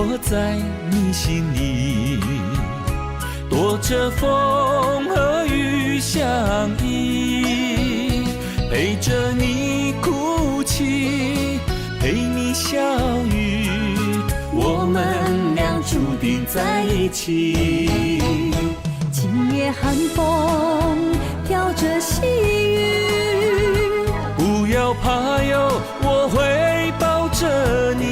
我在你心里，躲着风和雨相依，陪着你哭泣，陪你笑语，我们俩注定在一起。今夜寒风飘着细雨，不要怕哟，我会抱着你，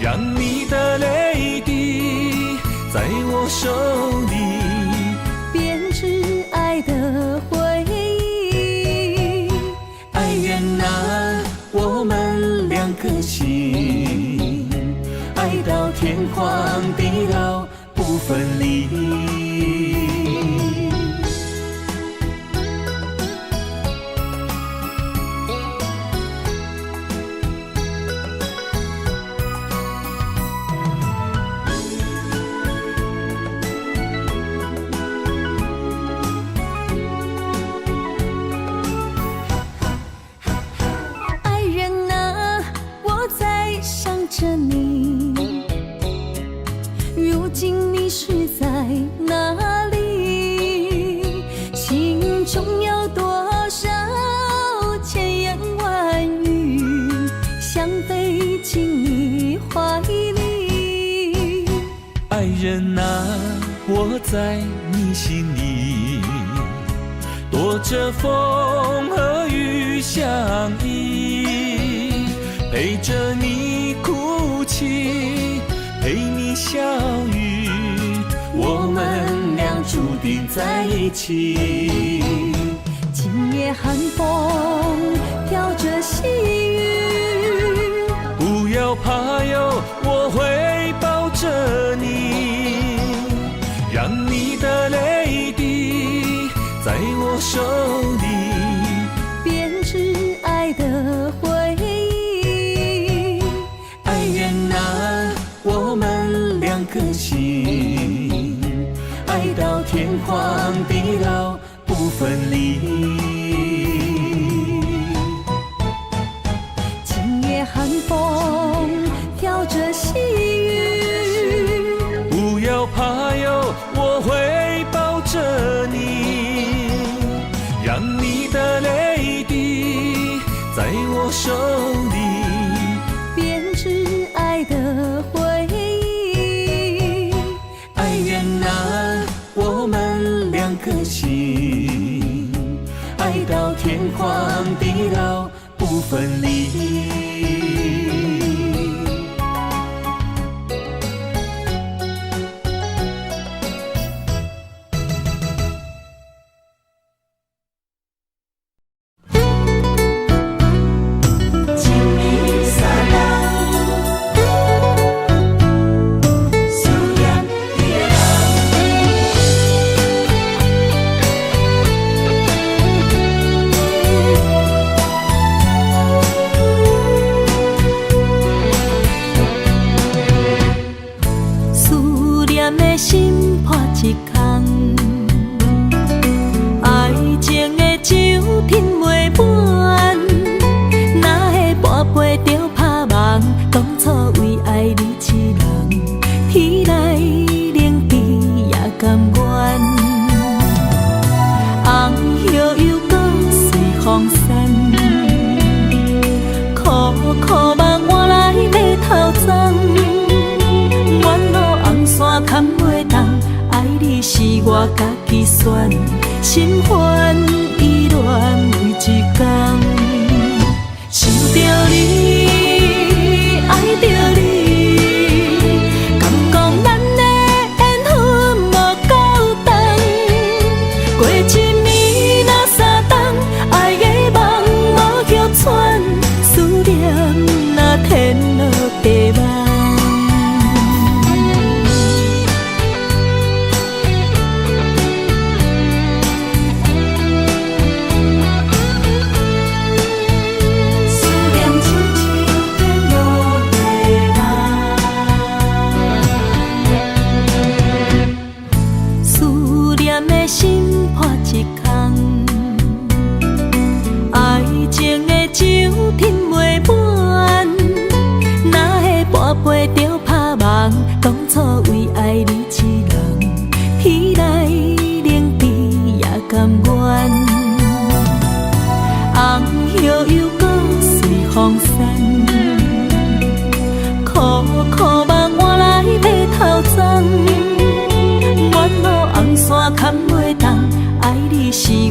让你的泪滴在我手里编织爱的回忆。爱人啊，我们两颗心，爱到天荒地老不分离。爱人啊，我在想着你，如今你是在哪里？心中有多少千言万语，想飞进你怀里。爱人啊，我在你心里，躲着风和雨相依，陪着你哭泣，陪你笑语，我们俩注定在一起。今夜寒风飘着细雨，不要怕哟，我会抱着你，让你的泪滴在我手里编织爱的回忆。爱人啊，我们两颗心，爱到天荒地老不分离。今夜寒风飘着细雨，不要怕哟，我会抱着你，让你的泪滴在我手里编织爱的回忆。爱人啊，我们两颗心，爱到天荒地老不分离。思念的心破一空，爱情的酒品袂满，哪会半杯就拍梦？当初为爱你一人，天来冷滴也甘愿。红叶又搁随风散，苦苦梦换来要头鬃。远路红线牵袂动，爱你是我家己选，心烦意乱为一天。想着你，爱着你，敢讲咱的缘分无够长？过一暝若三冬，爱的梦无叫喘，思念若天落地梦。袂着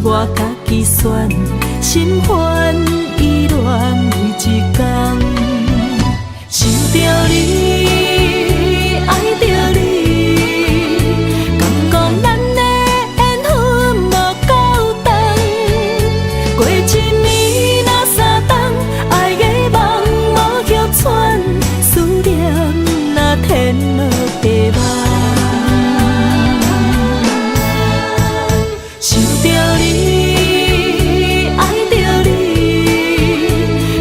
我家己选，心烦意乱每一天，想着你，爱着你，敢讲咱的缘分无够长，过一暝若三冬，爱的梦无叫喘，思念若天落地网。想着你，爱着你，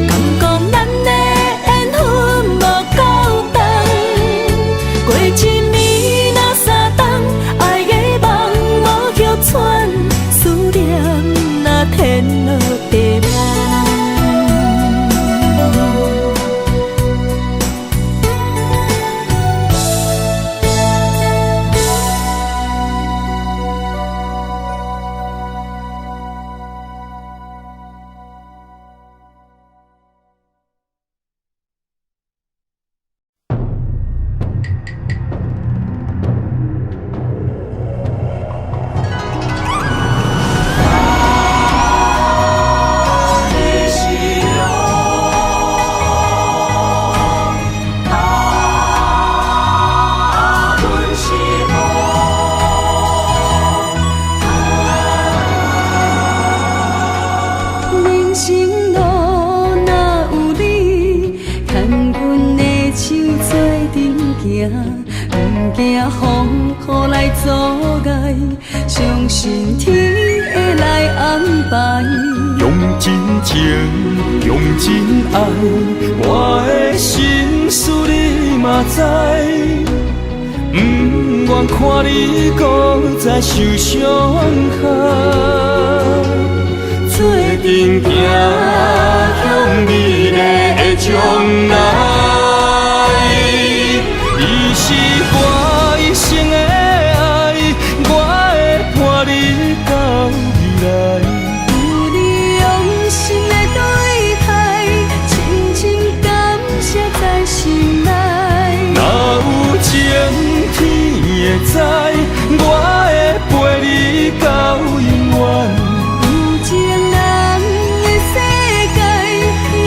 敢讲咱的缘分无够长，过一暝若三冬，爱的梦无叫喘，思念若天落地网。人生路若有你，牵阮的手做阵行，毋惊风雨来阻碍，相信天会来安排。用真情，用真爱，我的心事你嘛知，不愿看你搁再受伤害。做阵行，向美丽的将来，你是我一生的爱，我会伴你到未来。有你用心的对待，深深感谢在心内。若有情天会知，我会陪你到永远。有情人的世界，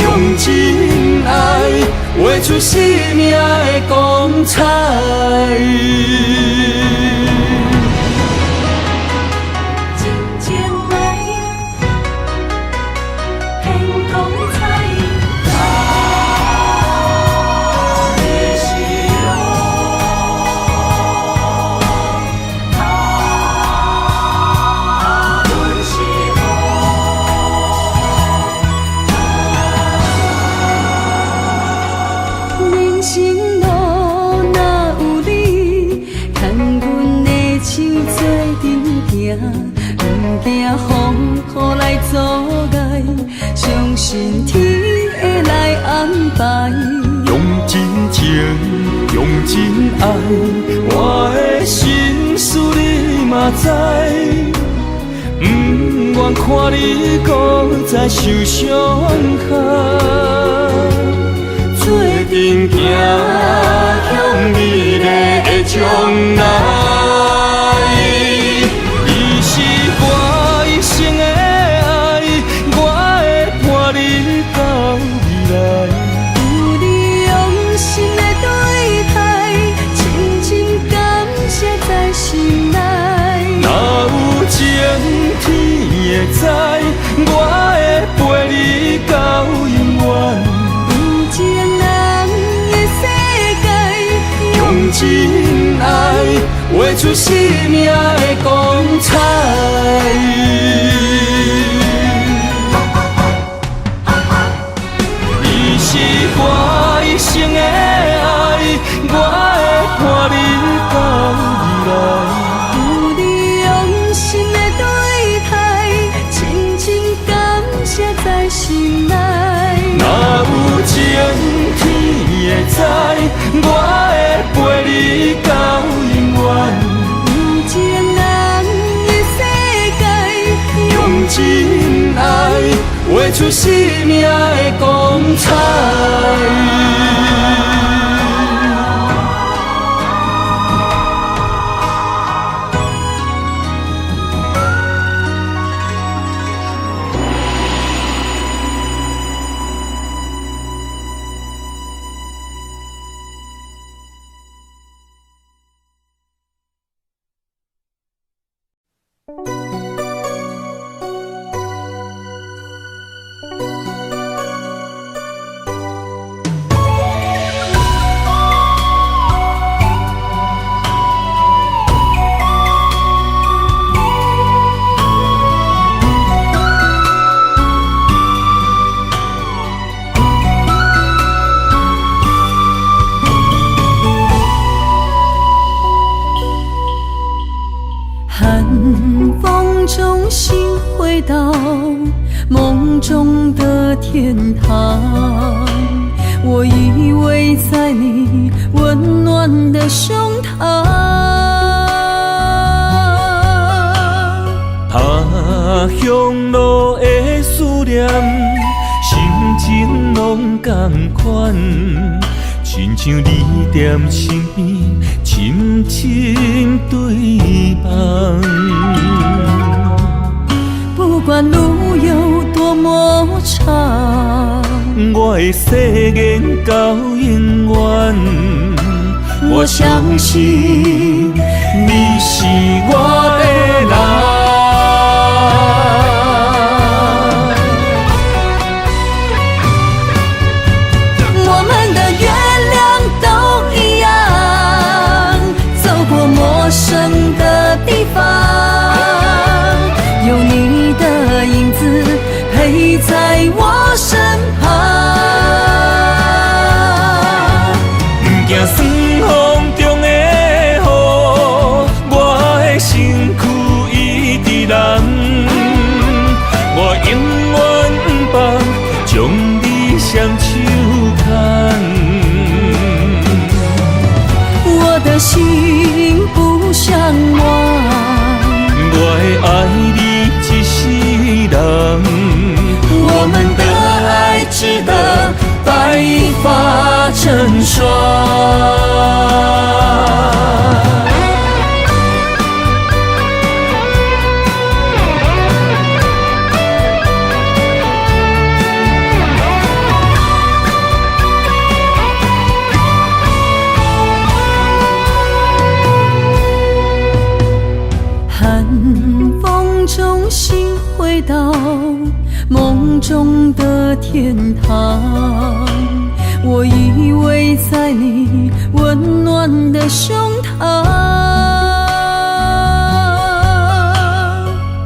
用真爱画出生命的光彩。真情爱，天光彩。你是人生路若有你，牵阮的手做阵行，毋惊风雨来阻碍，相信天会来安排。用真情，用真爱，我的心事你嘛知，不愿看你搁再受伤害。做阵行，向美丽的将来，你是我一生的爱，我会伴你到未来。有你用心的对待，深深感谢在心内。若有情天会知，我会陪你到永远。有情人的世界，用真爱画出生命的光彩。你是我一生的爱，我会伴你到未来。有你用心的对待，深深感谢在心内。若有情天会知，我会陪你到永远。有情人的世界，用真爱画出生命的光彩。寒风中心回到梦中的天堂，我依偎在你温暖的胸膛。他乡路的思念，心情拢同款，亲像你踮身边，深深对望。不管路有多么长，我的誓言到永远。我相信你是我的人。我们的月亮都一样，走过陌生的地方，有你的影子陪在我身旁。不惊酸风中的雨，我的身躯一直燃。我永远不放，将你双手牵。我的心不想忘，我会爱你一世人，我们的爱值得白发成霜。寒风中心回到梦中的天堂，我依偎在你温暖的胸膛。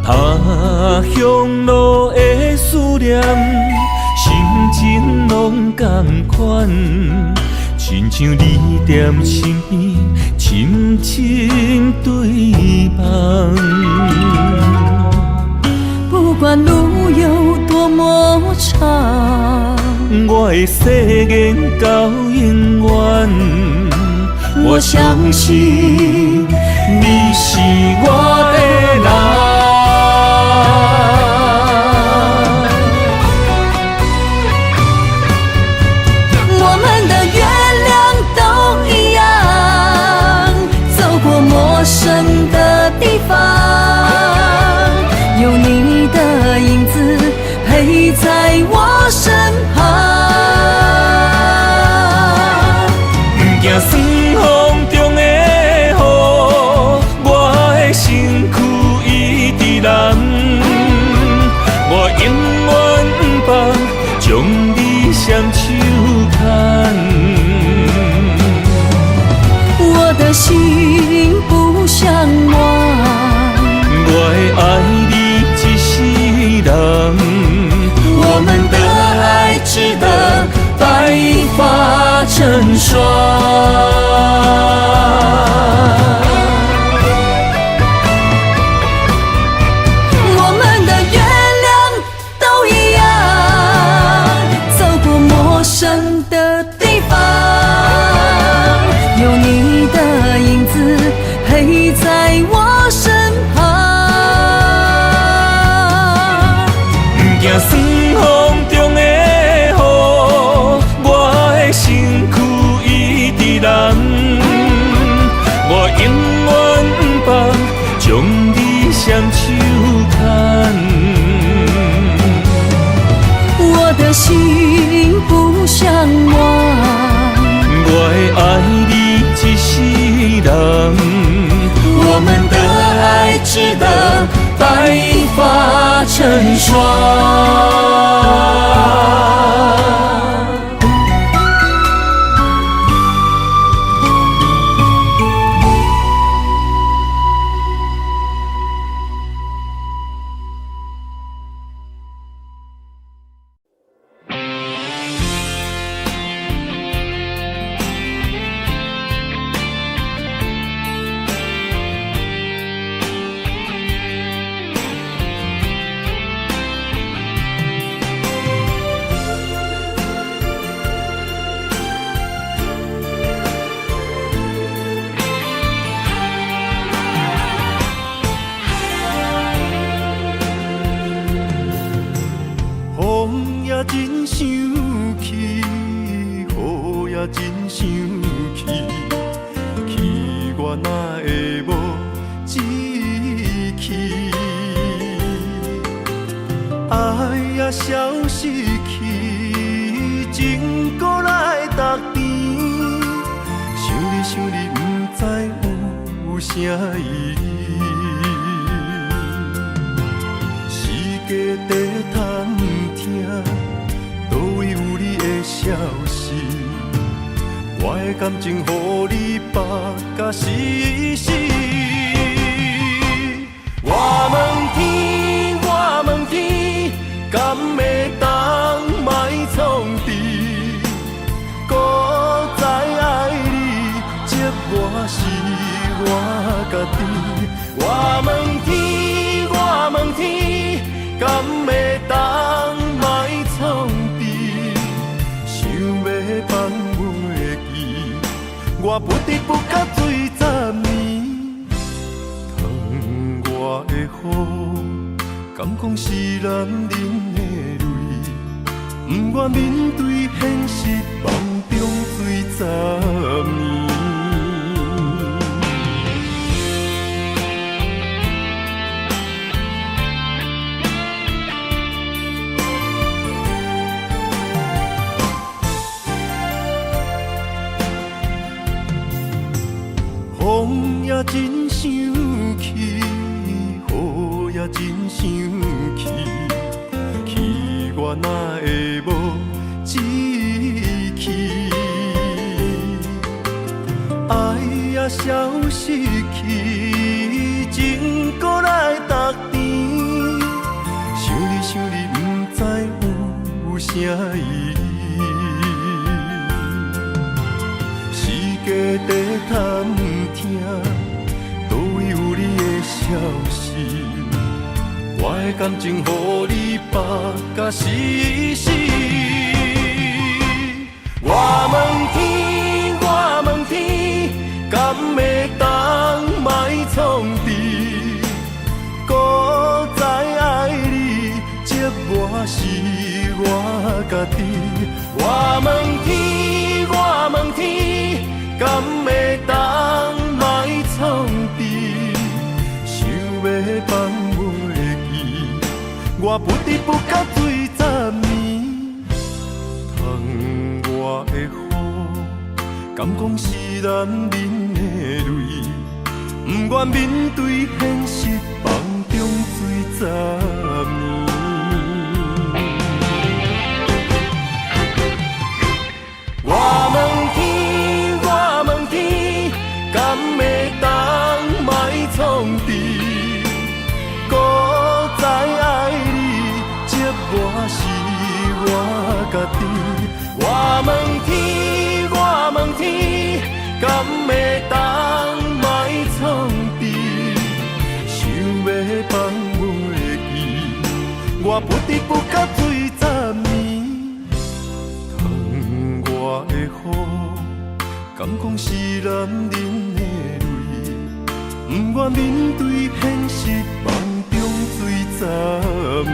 他乡路的思念，心情拢同款，亲像你踮身边，深深对望。不管路有多么长，我的誓言到永远。我相信你是我的人。我们的月亮都一样，走过陌生的地方，有你的影子陪在我身旁。不惊酸风中的雨，我值得白发成霜。真想去，雨也真想去，去我哪会无志气？爱也消失去，情搁来逐甜。想你，不知有啥意义。世界在探听。倒位有你的消息？我的感情，予你绑甲死死。我问天，我问天，敢会当莫创治？搁再爱你，这我是我家己。我问天，我问天，敢会当莫创治？放袂记，我不得不甲醉10年。窗外的雨，敢讲是男人的泪？不愿面对现实，梦中醉10年。风也真想去，雨也真想去，去我哪会无志气？爱也消失去，情搁来逐甜。想你，不知有啥意义。世界在探听，倒位有你的消息？我的感情，予你绑甲死死。我问天，我问天，敢会当莫创治？搁再爱你，这我是我家己。我问天，我问天，敢会当莫创治？想要放袂记，我不得不甲醉10年。窗外的雨，敢讲是男人的泪？不愿面对现实，梦中醉10年。我问天，我问天，敢会当莫创治？搁再爱你，这我是我家己。我问天，我问天，敢会当莫创治？想要放袂记，我不得不甲醉10年。窗外的雨，敢讲是男人的泪？不愿面对现实，梦中醉10年。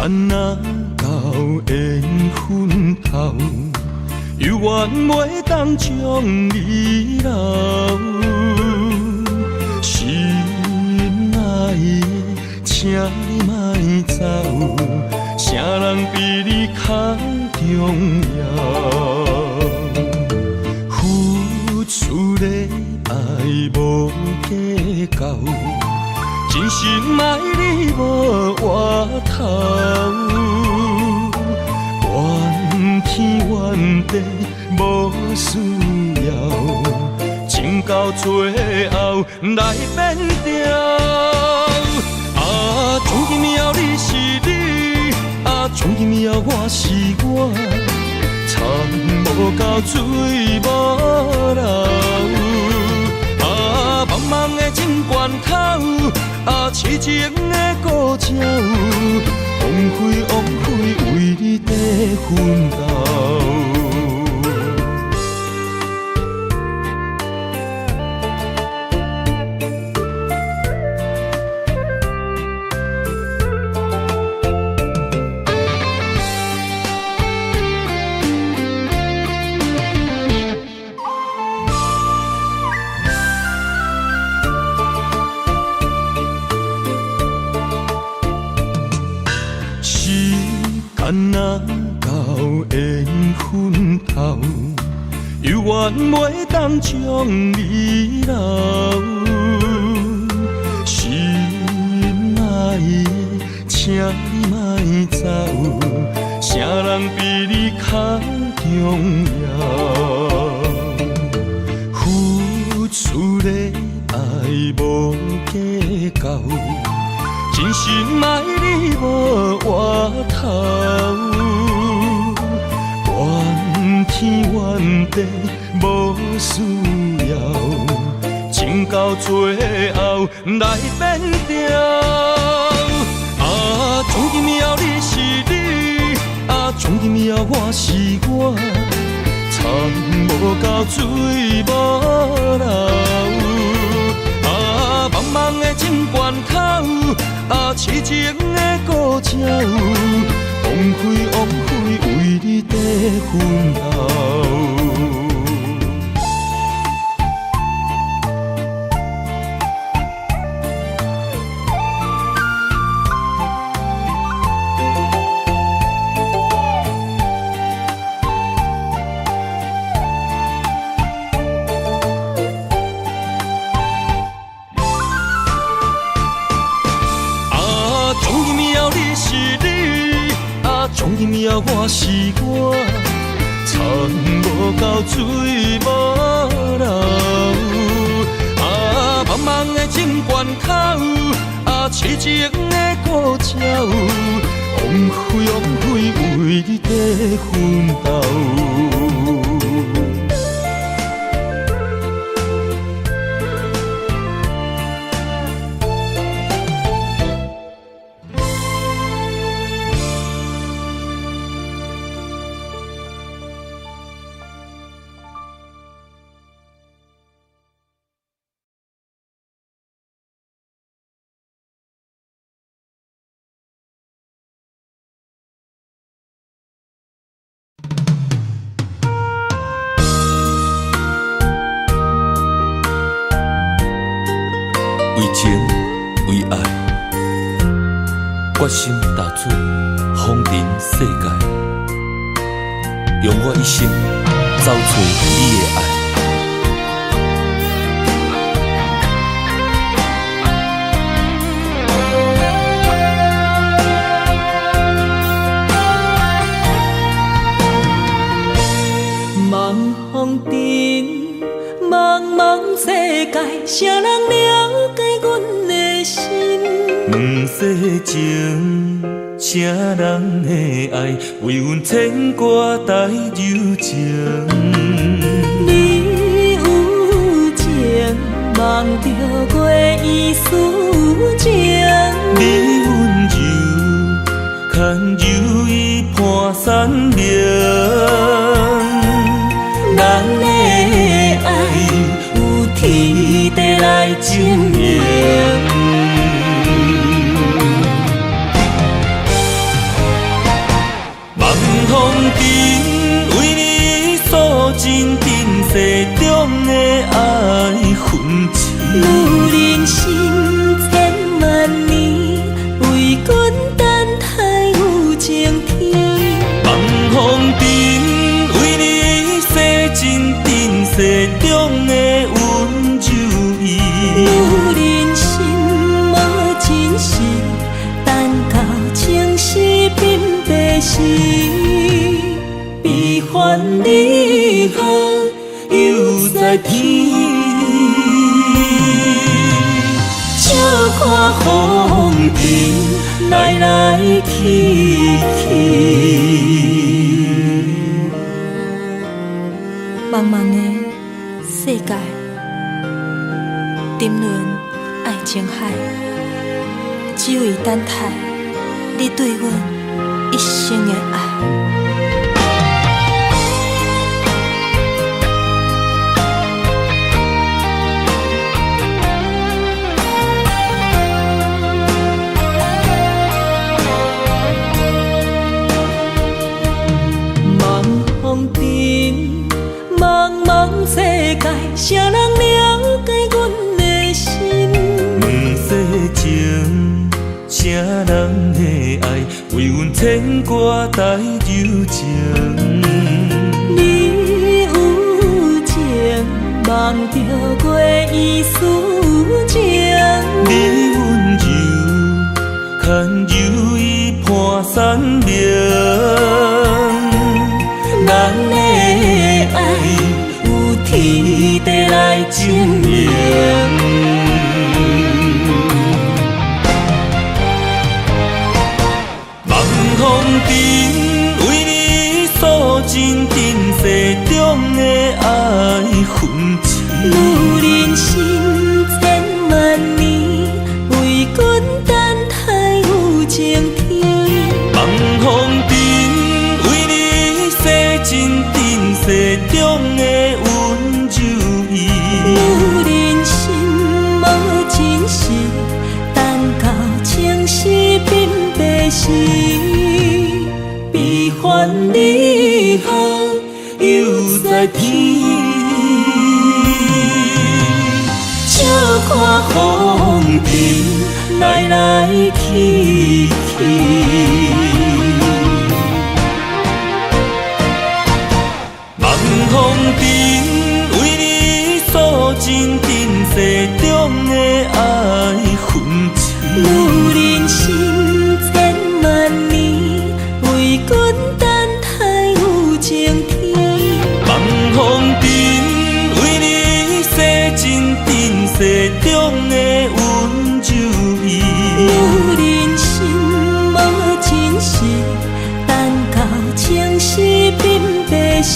干若到缘分头，犹原袂当将你留。心爱的，请你莫走，啥人比你较重要？付出的爱无计较。真心爱你无回头，怨天怨地无需要，情到最后来变调。啊，从今以后你是你，啊，从今以后我是我，田无到水无流。啊，茫茫的情关头。啊，痴情的故鸟，枉费枉费为你在奋斗。干若到缘分头，犹原袂当将你留。心爱的，请你莫走，啥人比你较重要？付出的爱无计较。真心爱你无回头，怨天怨地无需要，情到最后来变调。啊，从今以后你是你，啊，从今以后我是我，田无到水无流。啊，茫茫的情关头。啊，痴情的故鸟，枉费枉费为你在奋斗。从今以后我是我，田无到水无流。啊，茫茫的情关头，啊，痴情的故鸟，枉费枉费为你在奋斗。为情为爱，决心踏出风尘世界，用我一生找找你的爱。茫风尘，茫茫世界，谁人了解阮的心？两世情，谁人的爱，为阮牵挂带柔情。你有情，望着月依思情。你温柔，牵柔伊伴山明。咱的爱有天地来证明。时，悲欢离合犹在天。笑看风尘来来去去。茫茫的世界，沉沦爱情海，只为等待你对阮一生的爱。茫茫世界，谁人了解阮的心？两世情，谁人的爱为阮牵挂带柔情？你有情，梦着月意思情。你温柔，牵柔伊伴山明。咱的爱有天地来证明，望风尘为你诉尽今世中的爱痕迹。有人生千万年，为阮等待有情天。望风尘真定世中的温柔意，有人心无真实，等到情丝变白时，悲欢离合犹在天。笑看风尘来来去去。风尘为你诉尽今世中的爱痕迹。有人生千万年，为阮等待有情天。望风尘为你洗尽今世中的温柔意。有人心无真实，等到情丝变白时，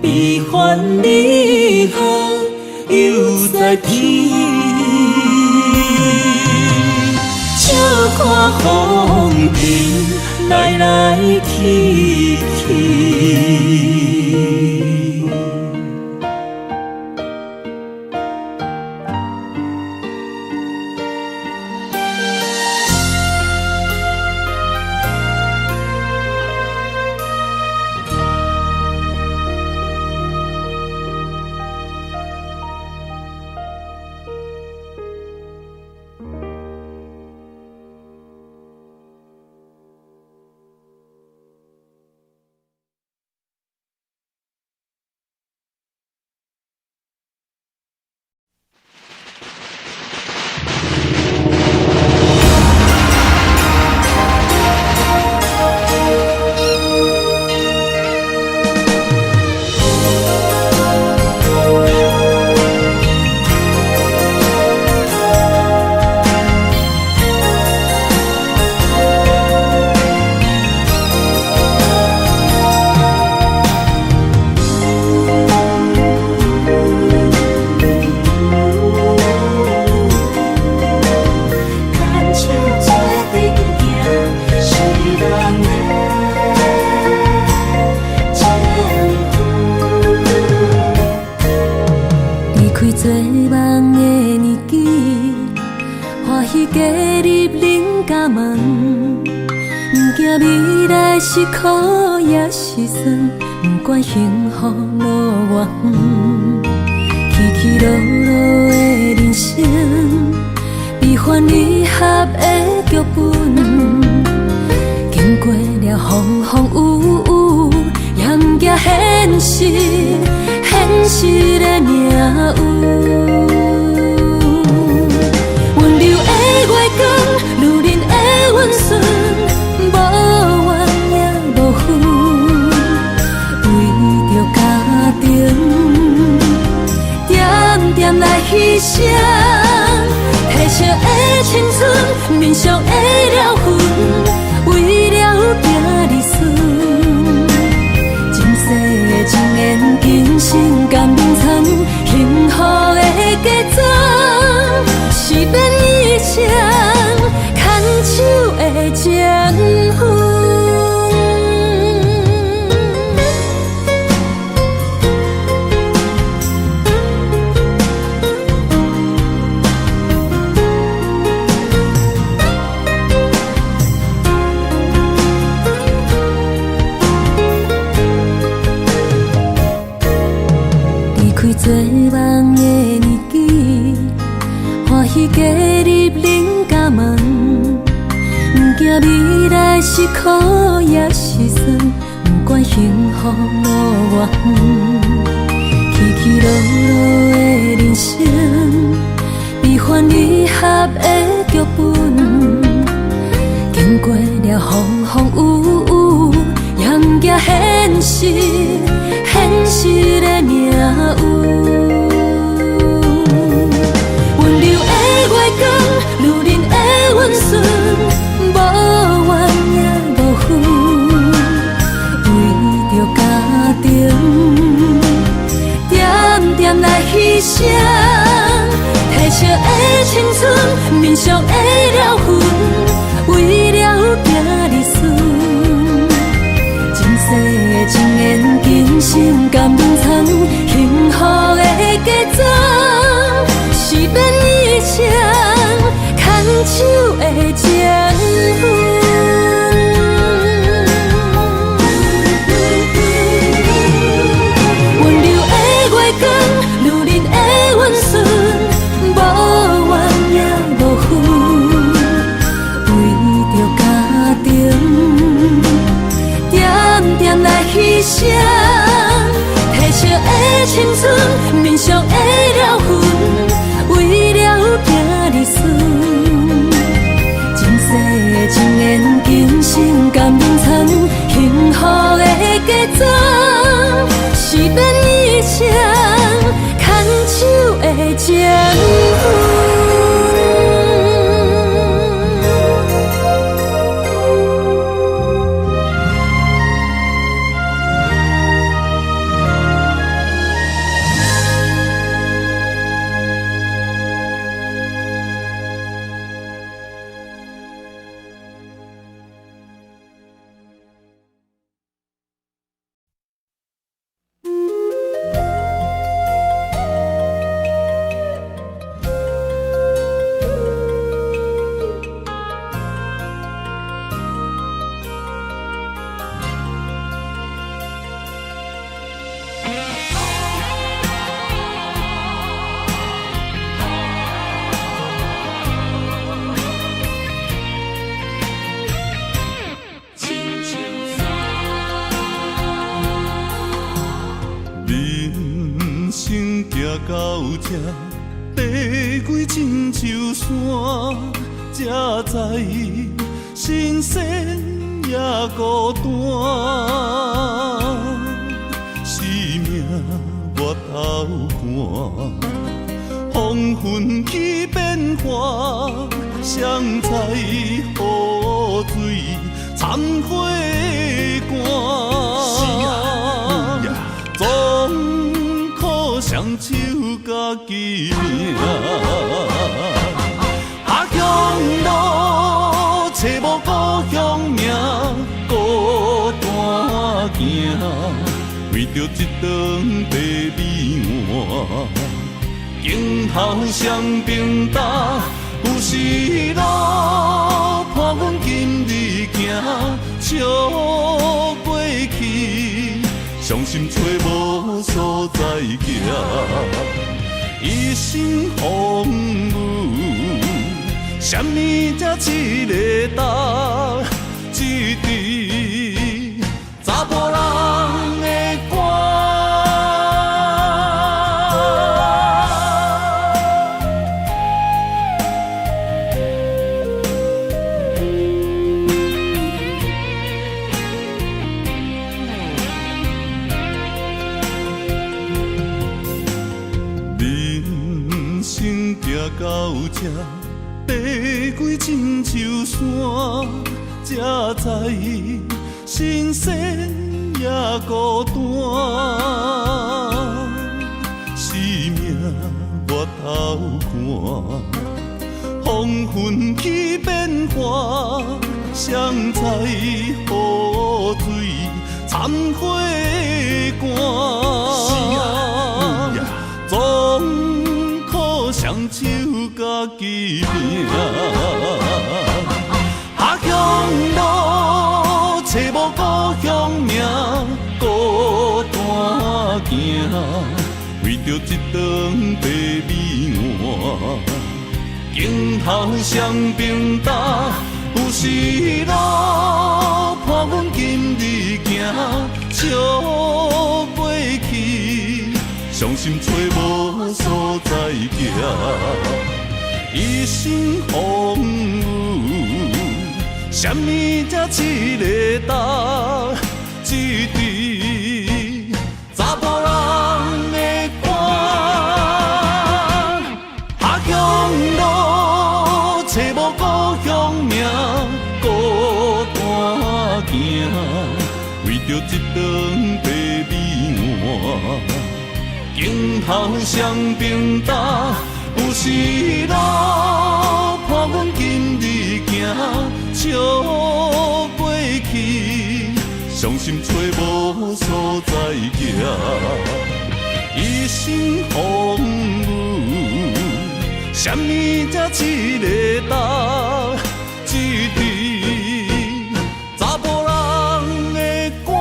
悲欢离合犹在天。笑看风尘来来去去。做梦的年纪，欢喜加入恁家门，不惊未来是苦也是酸，不管幸福路偌远，起起落落的人生，悲欢离合的剧本，经过了风风雨雨，也不惊现实。现实的命运，温柔的月光，女人的温顺，无面上的了痕，为了行日顺。前世情缘，今生甘参，幸福的嫁妆，是免伊谁牵手的情分。做梦的年纪，欢喜加入恁家门，不惊未来是苦也是酸，不管幸福路偌远，起起落落的人生，悲欢离合的剧本，经过了风风雨雨，也不惊现实。现实的命运，温柔的月光，女人的温顺，无怨也无恨，为着家庭，点点来牺牲，褪色的青春，面上的了痕，为了行日顺。情缘，今生甘参，幸福的嫁妆，是免伊谁牵手的情分。温柔的月光，女人的温顺，无怨也无恨，为着家庭。点点来牺牲，褪色的青春，面上的了痕，为了行日顺。前世情缘，今生甘参，幸福的嫁妆，是免伊谁牵手的情分。到这爬过亲像山，才知新鲜也孤单。生命越头寒，黄昏起变化，谁知雨水掺火寒。总靠双手家己命，阿乡路找无故乡名，孤单行，为着一顿白米碗。今后双平搭，有时路伴阮今日行，笑过去，伤心找无所在行。一生风雨，什么才一个答？一支查甫人的歌。人生行到这，爬过亲像山，才知新鲜也孤单。生命我头看，风云起变化，谁知雨水掺火寒。总靠双手家己拼。下乡路，找无故乡名，孤单行，为着一顿白米碗。镜头双平搭，有时路伴阮今日行，笑袂去，伤心找无所在行。一生风雨，什么才一个答？一滴查甫人的肝。下乡路，找无故乡名，孤单行，为着一顿白米碗。镜头双平搭，有时路伴阮今日行，笑袂去，伤心找无所在行。一生风雨，什么才一个答？一滴查甫人的肝。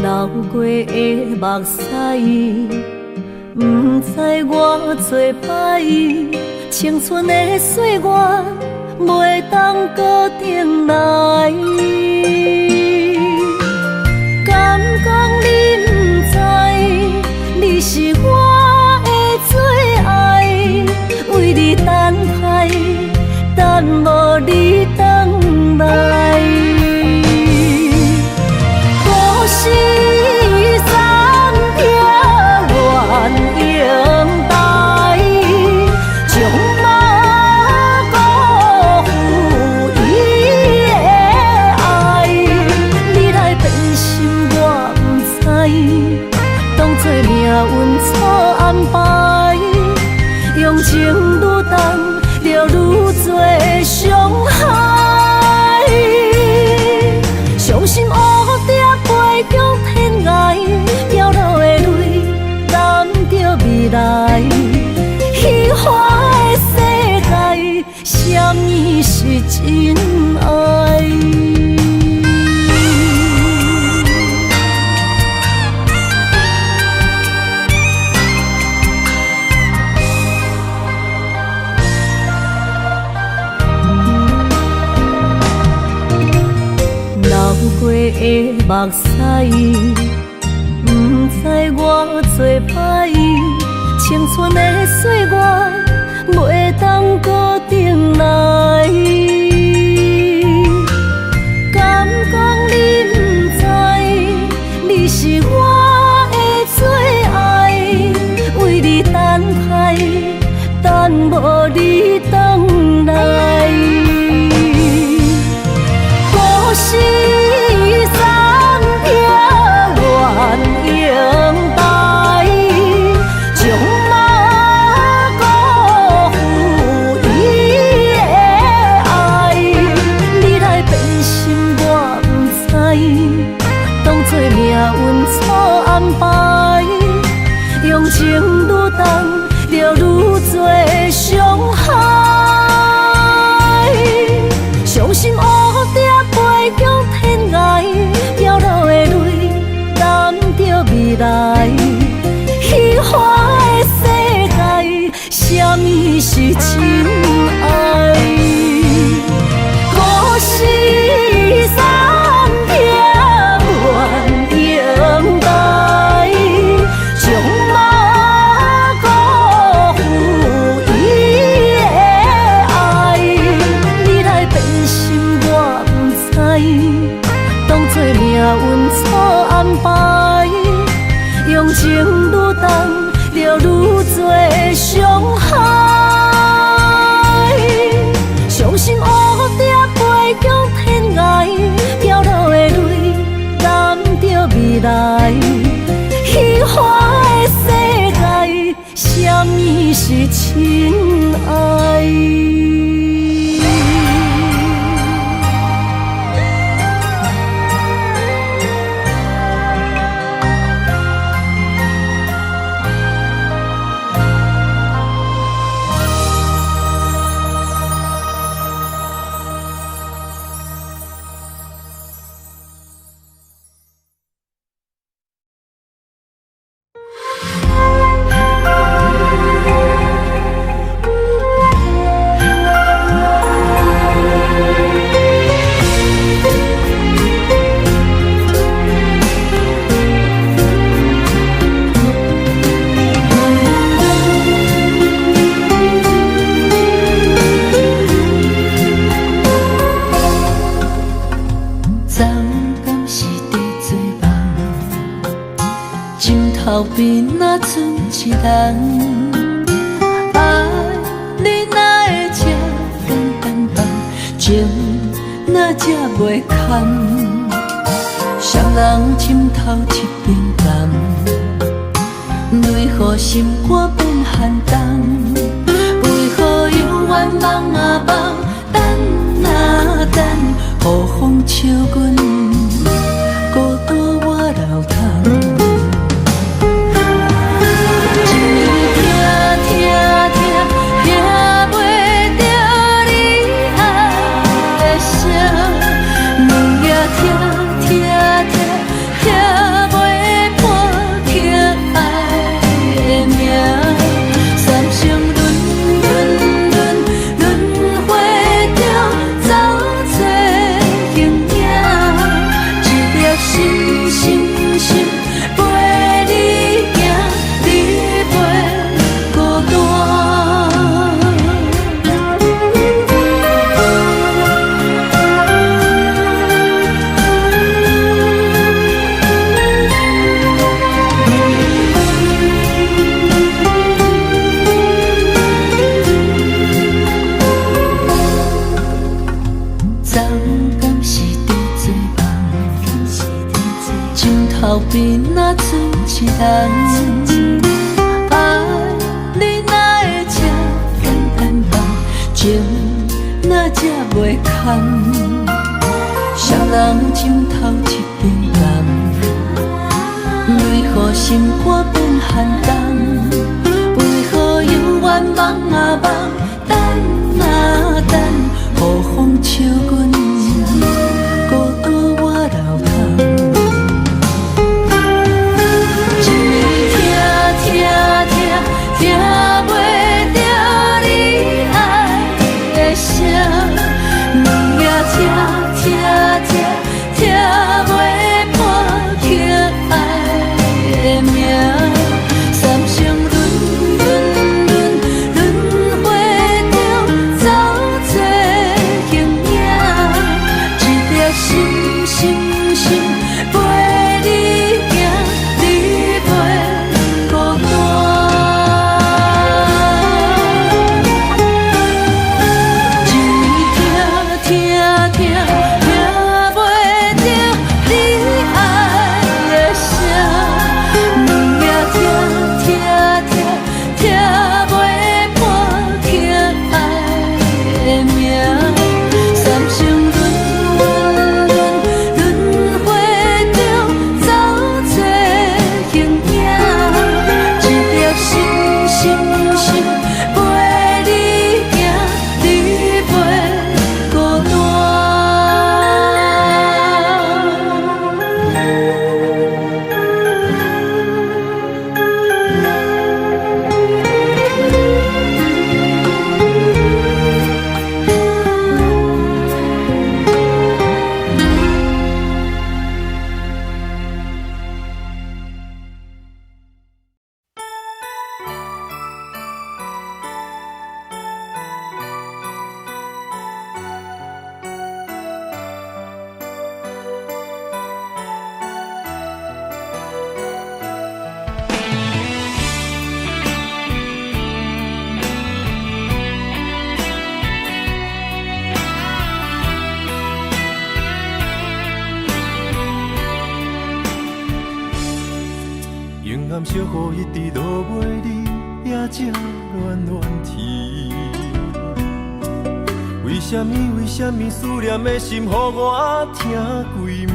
流过的目屎，不知我做摆，青春的岁月袂当搁重来。敢讲你不知，你是我的最爱，为你等待，等无你回来。是三条原永带，将马辜负伊的爱。你来变心我不知，当作命运错安排，用情愈重，就愈多伤害。伤心黑飞向天涯，掉落的泪，染着未来。虚幻的世界，什么是真爱？流过的目屎，不知我做摆，青春的岁月袂当搁重来。敢讲你不知，你是我的最爱，为你等待，等无你回来。是三条原永带，将马安排，用情愈重，就愈多伤害。伤心乌蝶飞向天涯，掉落的泪染着未来。虚华的世界，什么是真爱？故事散片愿应该，将马辜负伊的爱。你来变心我不知，当作命运错安排，用情愈重，就愈多伤害。伤心乌蝶飞向天涯，掉落的泪染着未来。虚华的世界，什么是真爱？后边若剩一人，爱你哪会这简单放，情哪这袂堪，双人心头一片蓝，为何心肝变寒冬？为何犹原梦啊梦，等啊等，雨风笑阮孤单我流淌。后边若剩一人，爱你哪会这简单放，情哪这袂堪，双人心头一片蓝，为何心肝变寒冬？为何犹原梦啊梦，等啊等，雨风笑阮孤单我流淌。听袂着你爱的声，两夜听袂破去爱的名，三生轮回中走做形影，暗小雨一直落袂离，也才恋恋天。为什么思念的心，予我疼规暝？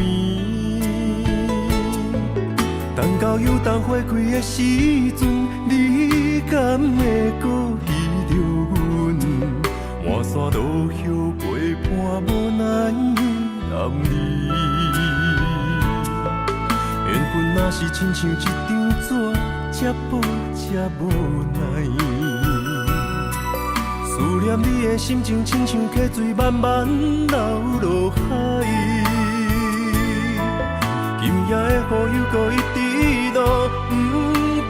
等到有冬花开的时阵，你敢会搁记着阮？换山路遥陪伴无奈的男儿。缘分若是亲像一张纸，这薄这无奈。思念你的心情，亲像溪水慢慢流落海。今夜的雨又搁一直落，不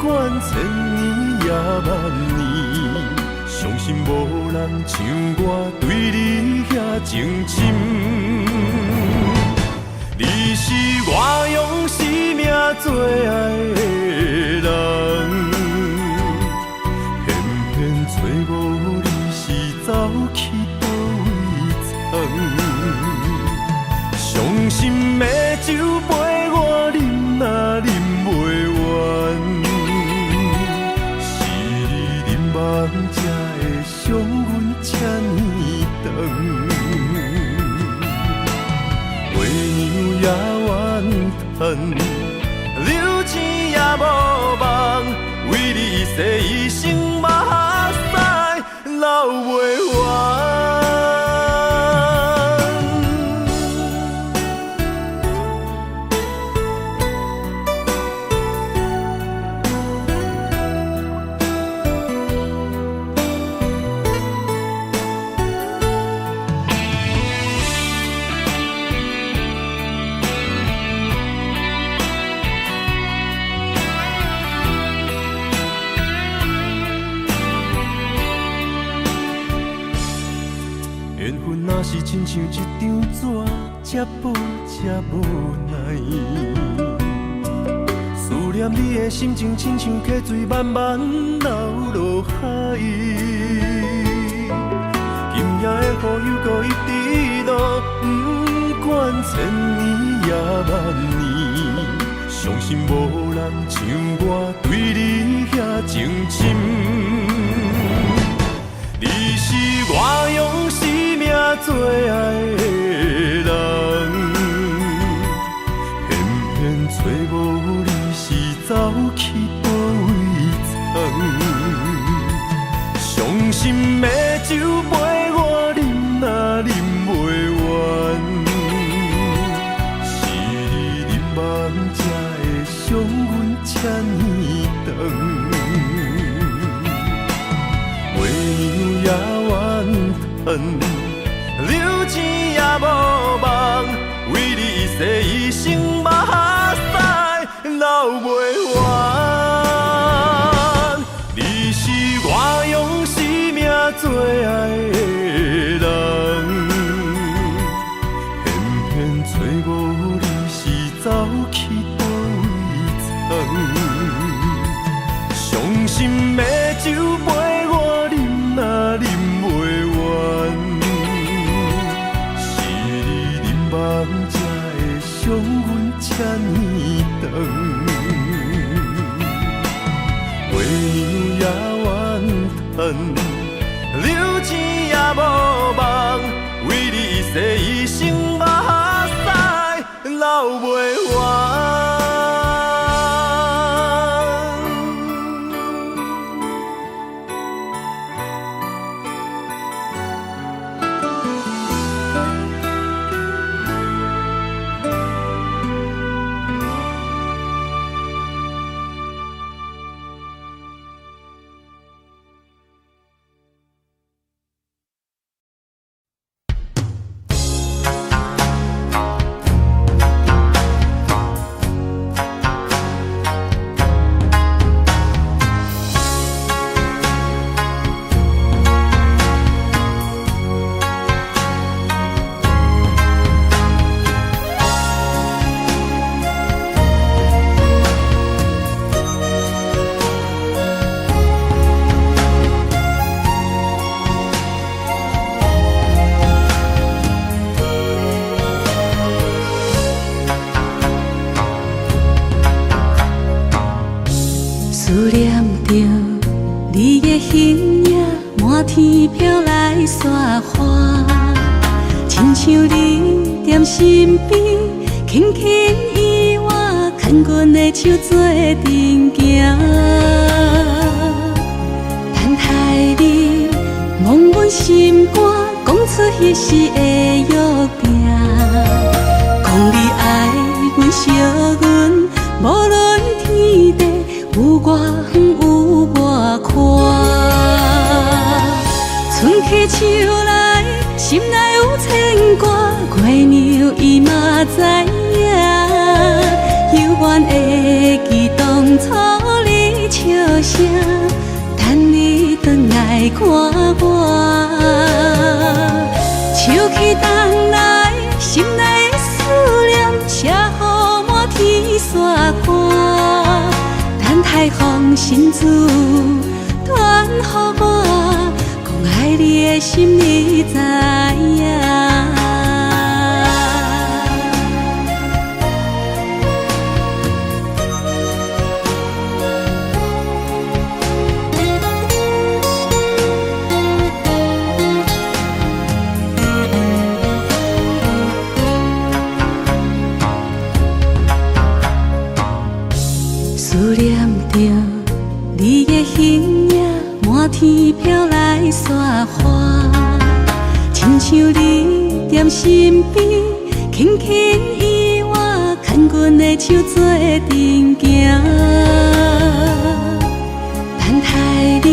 管千年也万年，相信无人像我对你遐情深。你是我用生命最爱的人，偏偏找无你是走去倒位藏。伤心的酒杯我饮若饮袂完，是你忍梦才会伤阮这呢长。月娘也怨叹，流钱也无望，为你一世一生目屎流袂完。缘分若是亲像一张纸，这薄这无奈。思念你的心情，亲像溪水慢慢流落海。今夜的雨又搁一直落，不管千年也万年，相信无人像我对你遐情深。你是我用生命最爱的人，偏偏找无你是走去倒位藏。伤心的酒杯我饮若饮袂完，是你忍梦才会伤阮这呢长。月娘也怨叹，流钱也无望，为你一世一生目屎流袂完。你是我用生命最爱的人，偏偏找无你是走去倒位藏。伤心的酒杯我饮若饮袂完，是你忍梦才会伤阮这呢长。思念着你的形影，满天飘来雪花，亲像你踮身边，轻轻依我，牵阮的手做阵行。等待你望阮心肝，讲出彼时的约定，讲你爱阮、惜阮，无论天地有外远有外宽。春去秋来，心内有牵挂，月娘伊嘛知影，犹原会记当初你笑声，等你转来看我。秋去冬来，心内的思念写予满天雪花，等待风信子传予我，讲爱你的心你知影。思念着你的形影，满天飘来雪花，亲像你踮身边，轻轻依我，牵阮的手做阵行。等待你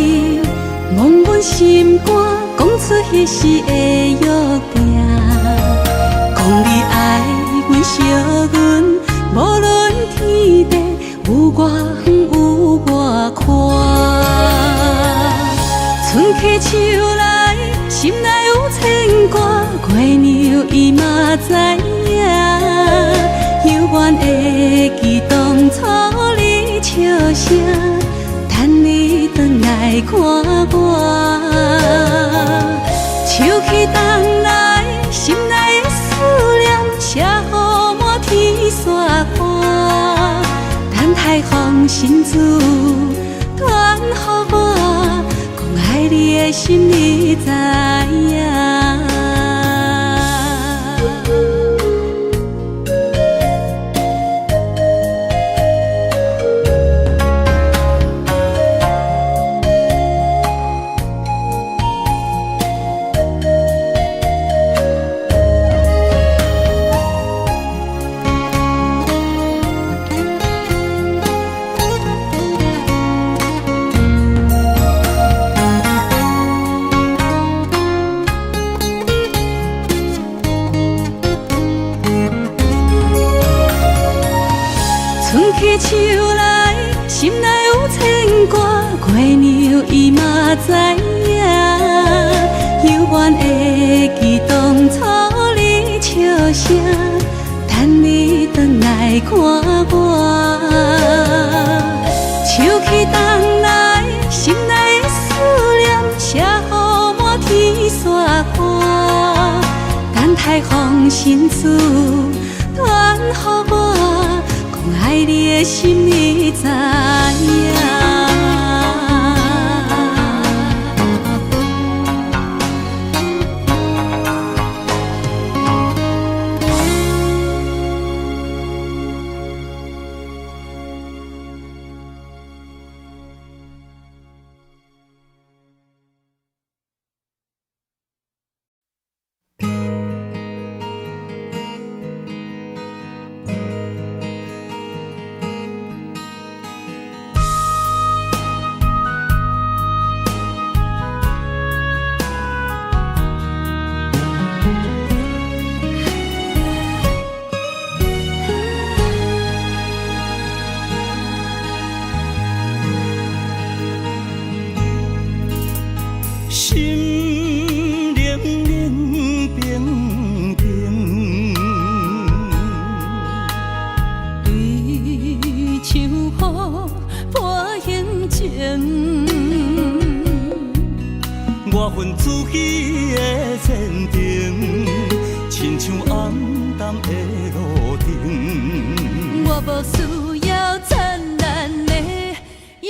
望阮心肝，讲出彼时的约定，讲你爱阮、惜阮，无论天地有外远有外宽。春去秋来，心内有牵挂，月娘伊嘛知影，犹原会记当初你笑声，等你转来看我。秋去冬来，心内的思念写予满天雪花，等待风信子传予我，讲爱你的心你知影。春去秋来，心内有牵挂，月娘伊嘛知影，犹原会记当初你笑声，等你转来看我。秋去冬来，心内的思念写予满天雪花，等待风信子传予我，爱你的心你知影。心冷冷冰冰，对像雨破形情，我分自己的前程，亲像暗淡的路灯。我无需要灿烂的夜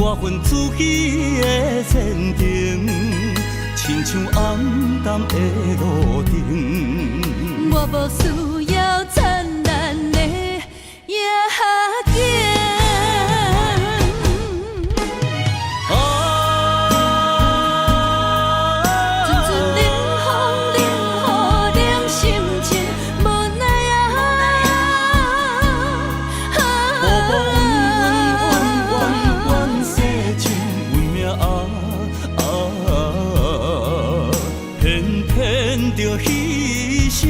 我分出去的前程，亲像暗淡的路灯。我无需要灿烂的夜景。着牺牲，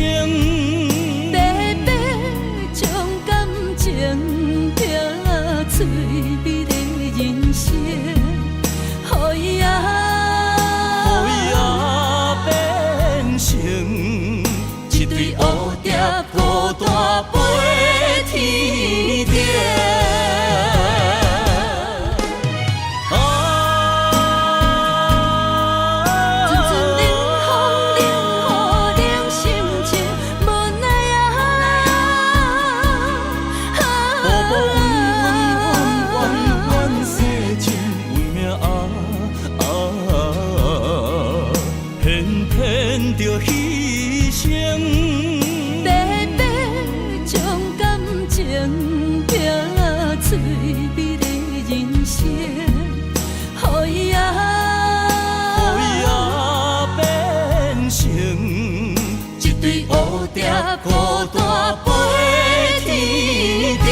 白白将感情拼翠美的人生，予伊变成一对蝴蝶孤单飞天顶。着牺牲，白白将感情拼翠美的人生，予伊变成一对蝴蝶孤单飞天顶。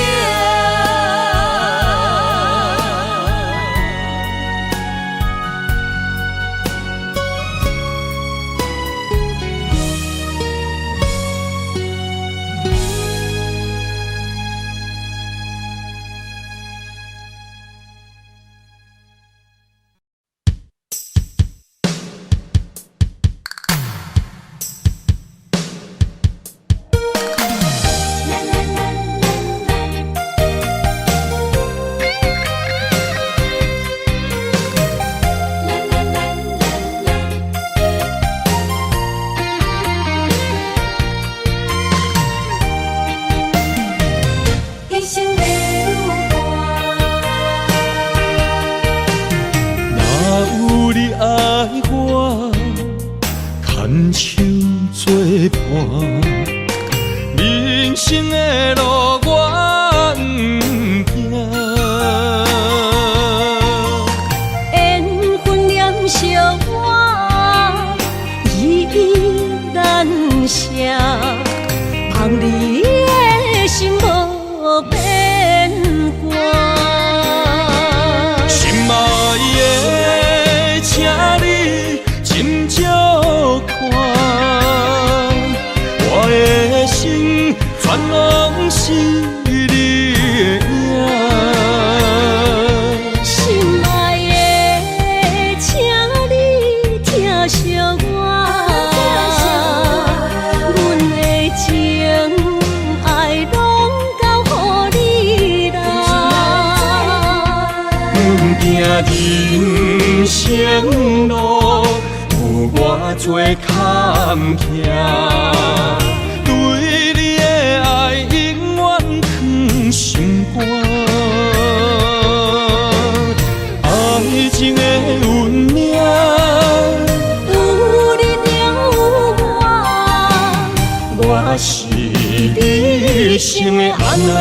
牵手作伴，人生的路我不行。缘分念相我依依难舍，望你的心无变卦。心爱的，请你斟酌看，我的心全拢是你的影。心爱的，请你疼惜我，阮的情爱拢交予你啦。行人生路有偌多坎坷，对你的爱永远藏心肝。爱情的运命，有你有我，我是你生的安那。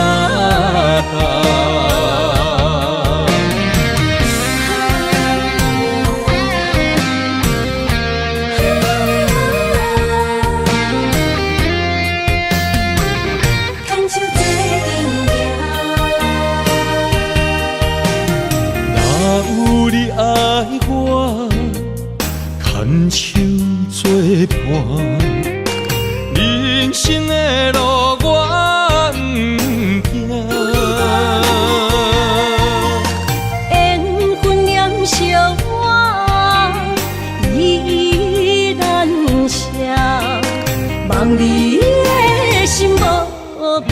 牵手作伴，人生的路我不行。缘分念相我依依难舍，望你的心无变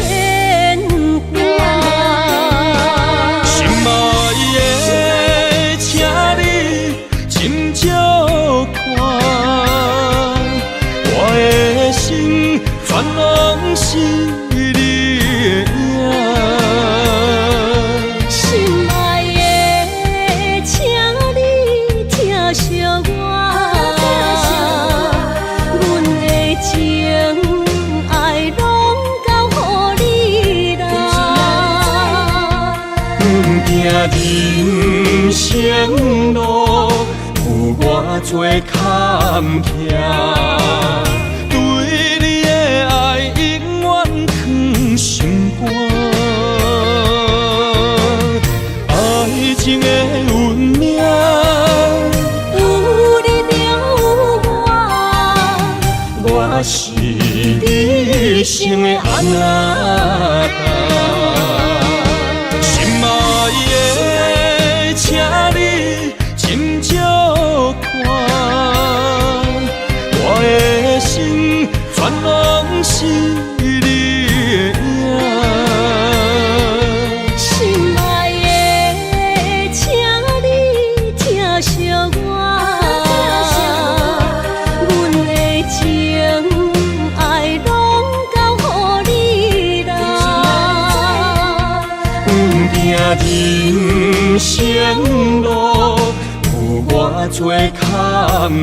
卦。心爱的，请你斟酌看，我的心全拢是你的影。人生路有偌多坎坷，对你的爱永远藏心肝。爱情的运命，有你就有我是你生的安那达。心爱的，请你斟酌看，我的心全拢是你的影。心爱的，请你疼惜我，阮的情爱拢交予你啦。行人生路有偌多坎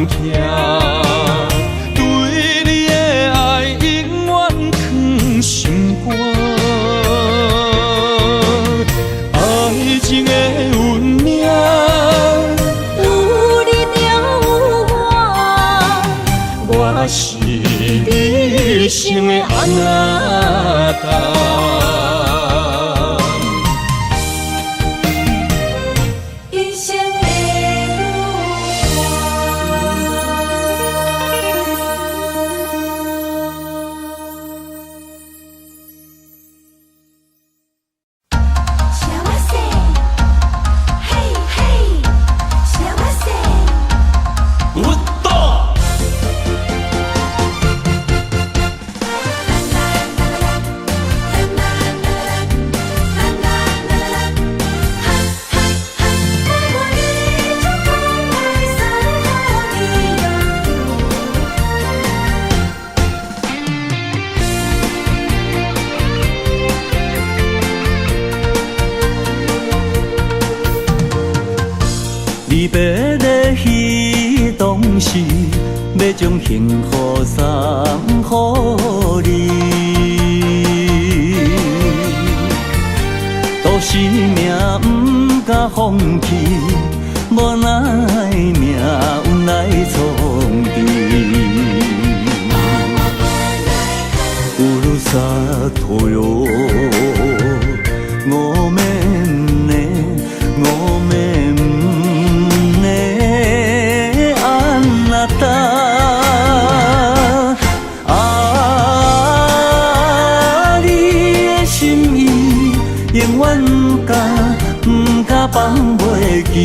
坷，对你的爱永远藏心肝。爱情的运命，有你就有我是你生的安那达。一生的幸せ嘿嘿幸せ有道。离别的彼当时，要将幸福送予你。都是命不敢放弃，无奈命运来创治。乌鲁萨托哟，我们呢，我们。永远不敢放袂记，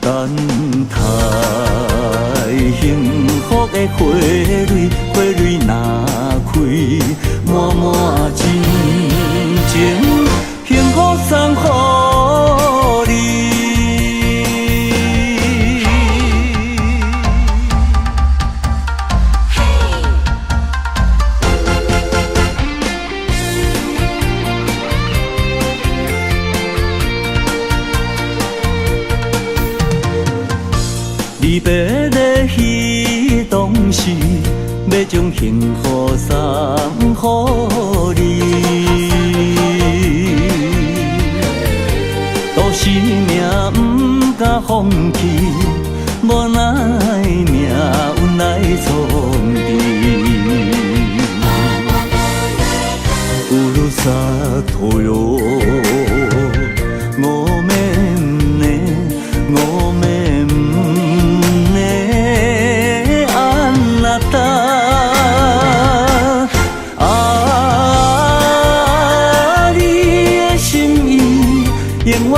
等待幸福的花蕊，花蕊若开，满满真情，幸福送予你。离别的彼当时，要将幸福送予你。都是命不敢放弃，无奈命运来创治。乌鲁萨托哟，我们呢，我们。永远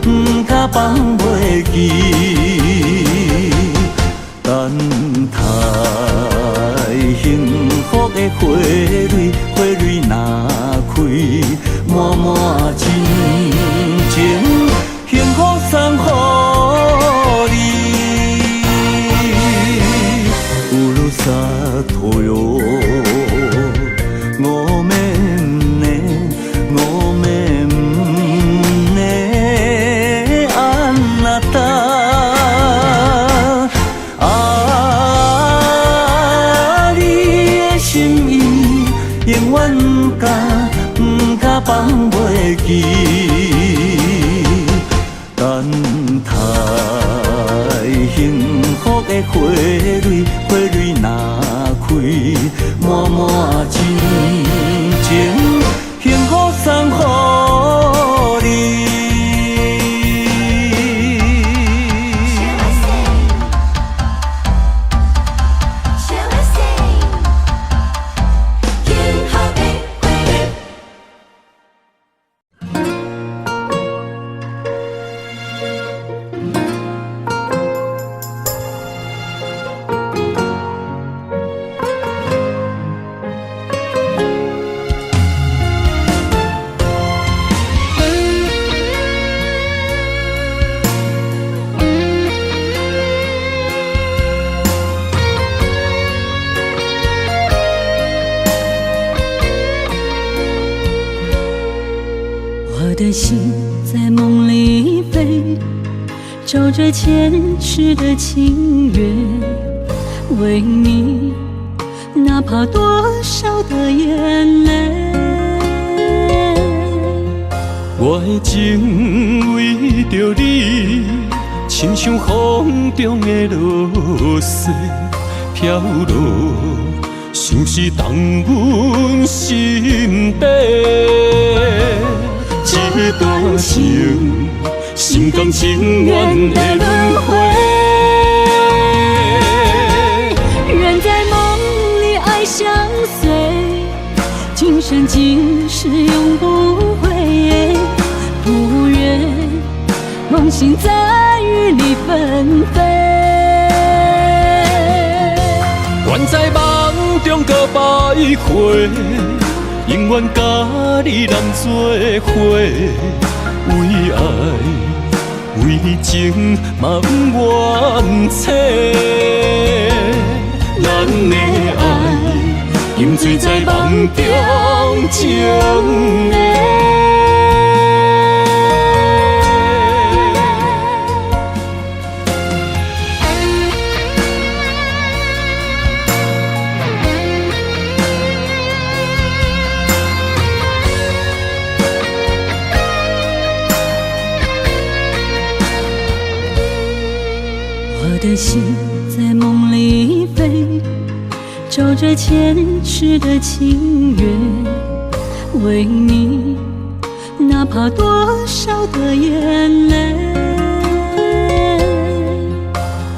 不敢放袂记，等待幸福的花蕊，花蕊若开，满满真情，幸福送予你。乌鲁萨托哟，我们呢，我们。你的心意永远不不敢放袂记。等待幸福的花蕊，花蕊若开，满满真情，幸福送予你。我的心在梦里飞，找着前世的情缘，为你哪怕多少的眼泪。我的情为着你，亲像风中的落雪飘落，像是冻阮心底。一段情，心甘情愿的轮回。人在梦里爱相随，今生今世永不悔。不愿梦醒在雨里纷飞。愿在梦中搁徘徊。永远甲你人做伙，为爱为情嘛不怨切。咱的爱饮醉在梦中情的。我的心在梦里飞，找着前世的情缘，为你哪怕多少的眼泪。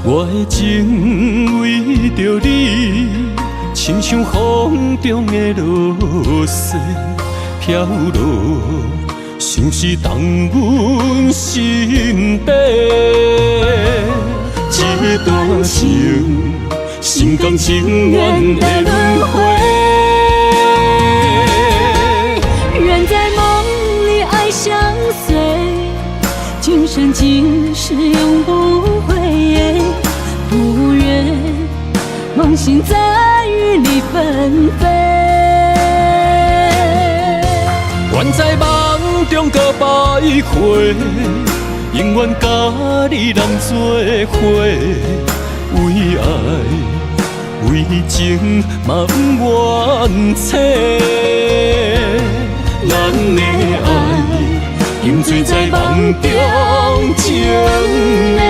我的情为着你，亲像风中的落雪飘落，像是冻阮心底。一段情，心甘情愿的轮回。人在梦里爱相随，今生今世永不悔。不愿梦醒在雨里纷飞。愿在梦中搁徘徊。永远甲你人做伙，为爱为情嘛不怨切。咱的爱饮醉在梦中情的。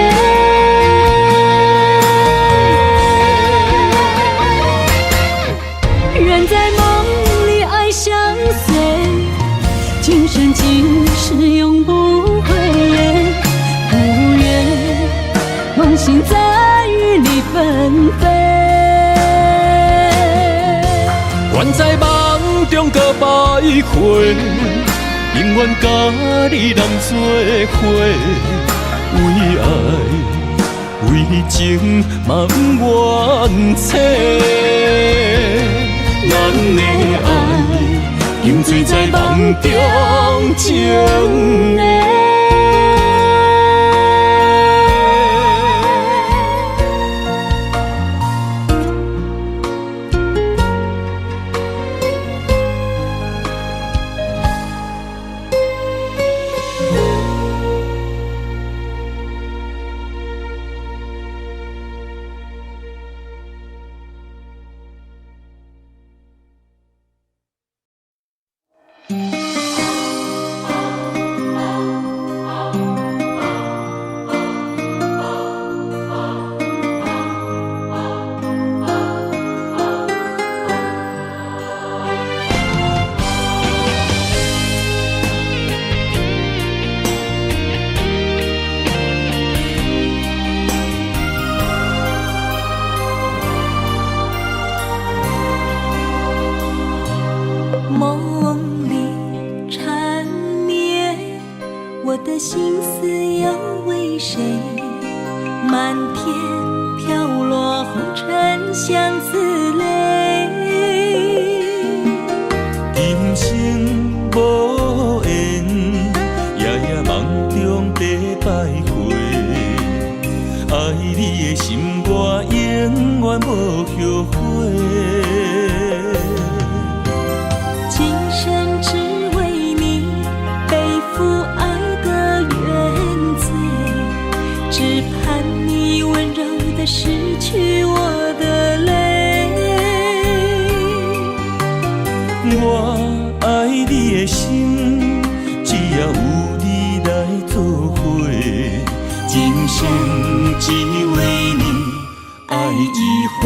人在梦里爱相随，今生今世永不悔。梦醒在雨里纷飞。愿在梦中搁徘徊，永远甲你人做伙，为爱为情嘛不怨切。咱的爱饮醉在梦中情的。天飘落红尘相思泪，今生无缘，夜夜梦中在徘徊。爱你的心，我永远无后悔。今生只为你背负爱的原罪，只盼你温柔地拭去我的泪。我爱你的心，只要有你来作伙，今生只为你爱一回。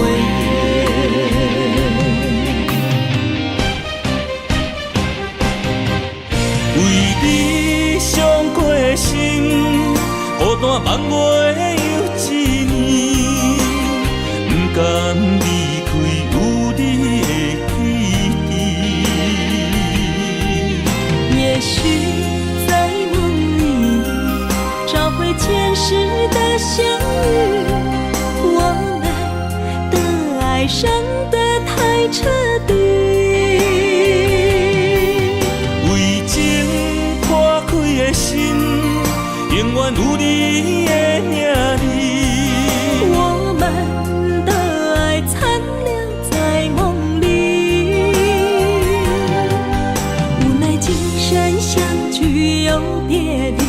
为你伤过心，孤单梦袂又一年，不甘离开有你的记忆。也许在梦里找回前世的相遇，我们的爱伤得太彻底。为情破开的心，永远有你的名字。我们的爱残留在梦里，无奈今生相聚又别离，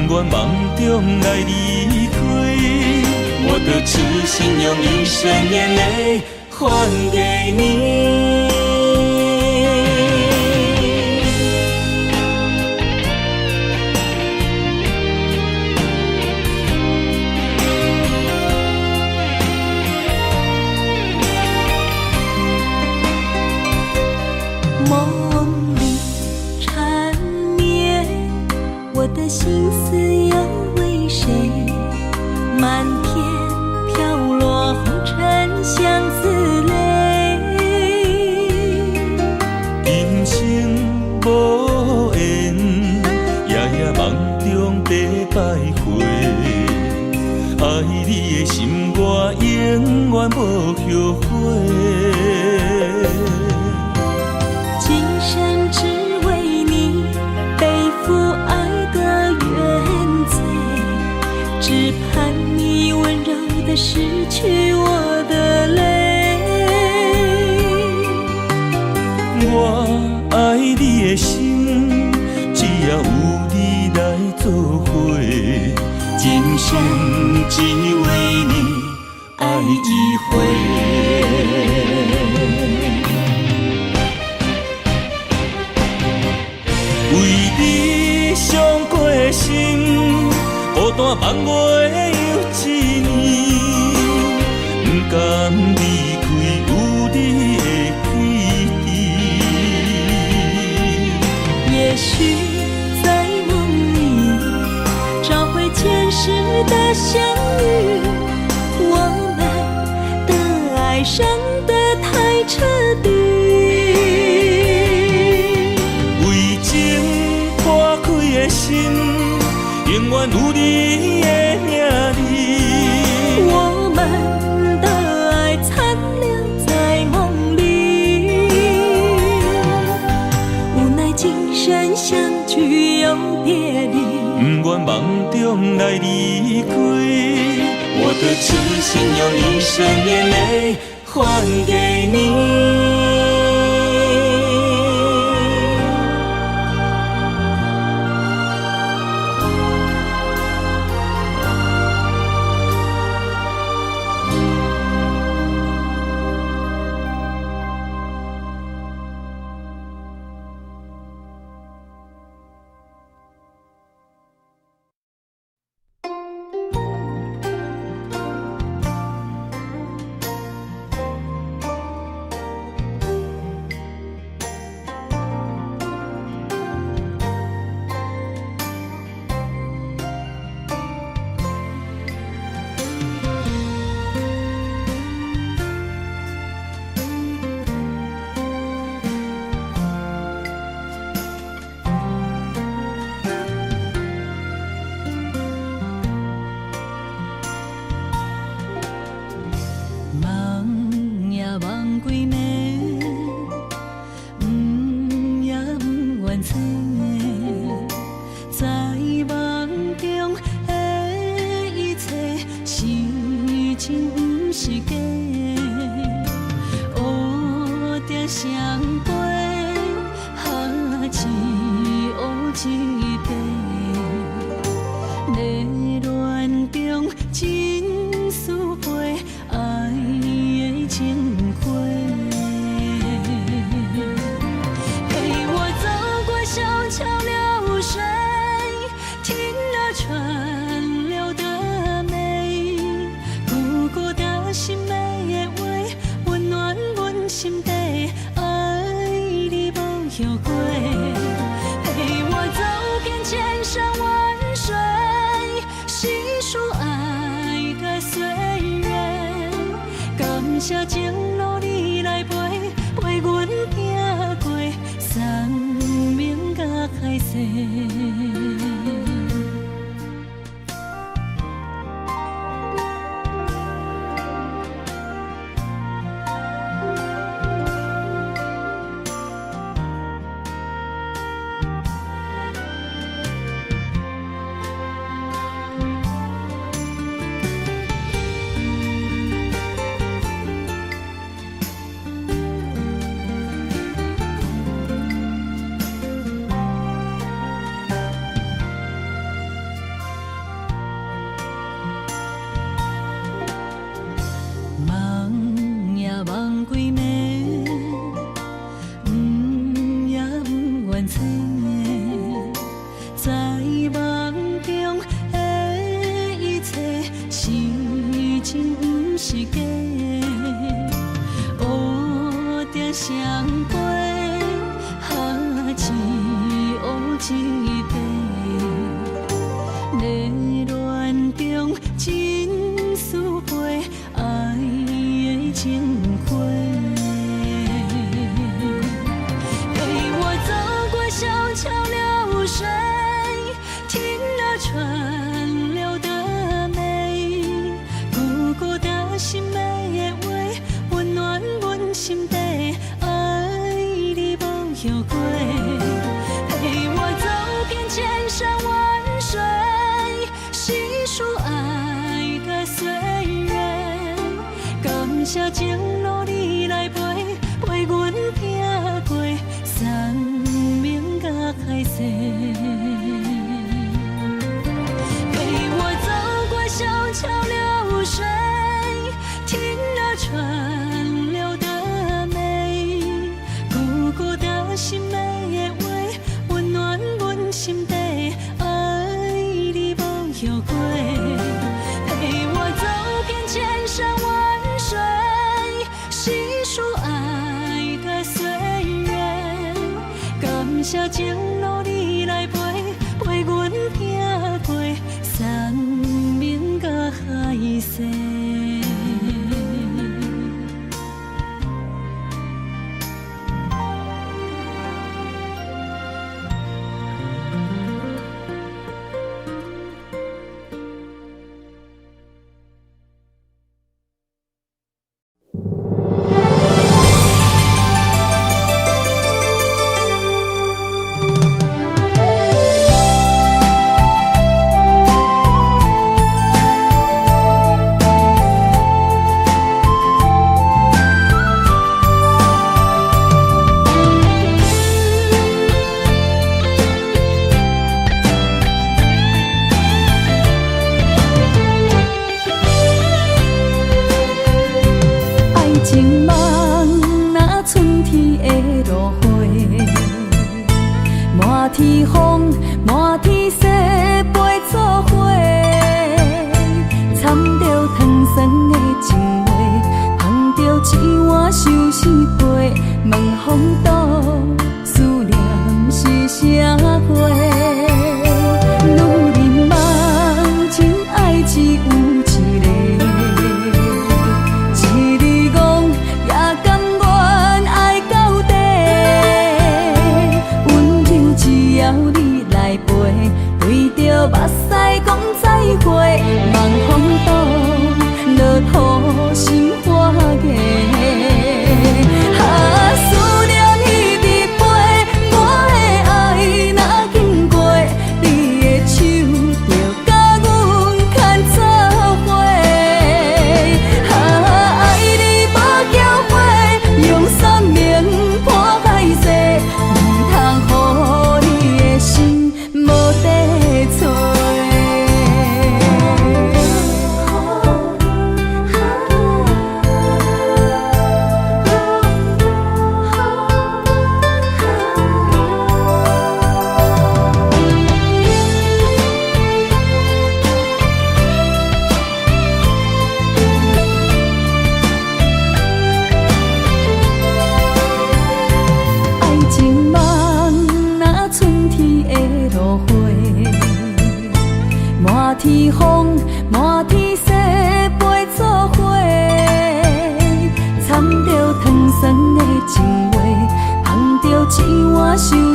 不愿梦中来离开，我的痴心用一生眼泪还给你。梦里缠绵，我的心思又为谁？漫天飘落红尘相思泪。今生无缘，夜夜梦中在徘徊。爱你的心，我永远无后悔。今生只为你背负爱的原罪，只盼你温柔地拭去我的泪。我爱你的心，只要有你来作伙，今生只为你爱一回。为你伤过心，孤单梦袂又一年，不甘离开有你的记忆。也许在梦里找回前世的相遇，我们的爱伤得太彻底。为情破开的心，永远有你的名字。我们的爱残留在梦里，无奈今生相聚又别离，不愿梦中来离开，我的痴心用一生眼泪还给你。双飞，一黑一白，热恋中真思陪，爱的情花。陪我走过小桥流水，听那川流的美，孤孤的心美的话，温暖阮心底，爱你无后悔。陪我走遍千山万水，细数爱的岁月，感谢情路你来陪，陪阮行过生命甲海誓。谢情路你来陪，陪阮行过生命甲海誓。陪我走过小桥流水，听那川流的美，孤孤的心美的话，温暖阮心底，爱你无后悔。陪我走遍千山万水，细数爱的岁月，感谢情路你来陪，陪阮行过生命甲海誓。情梦若春天的落花，满天风，满天雪，陪做伙，掺着糖酸的情话，捧着一碗相思杯，问风度思念是啥货？女人梦情爱只有一个。目屎讲再会，望风度落土心花芽。思念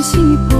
是无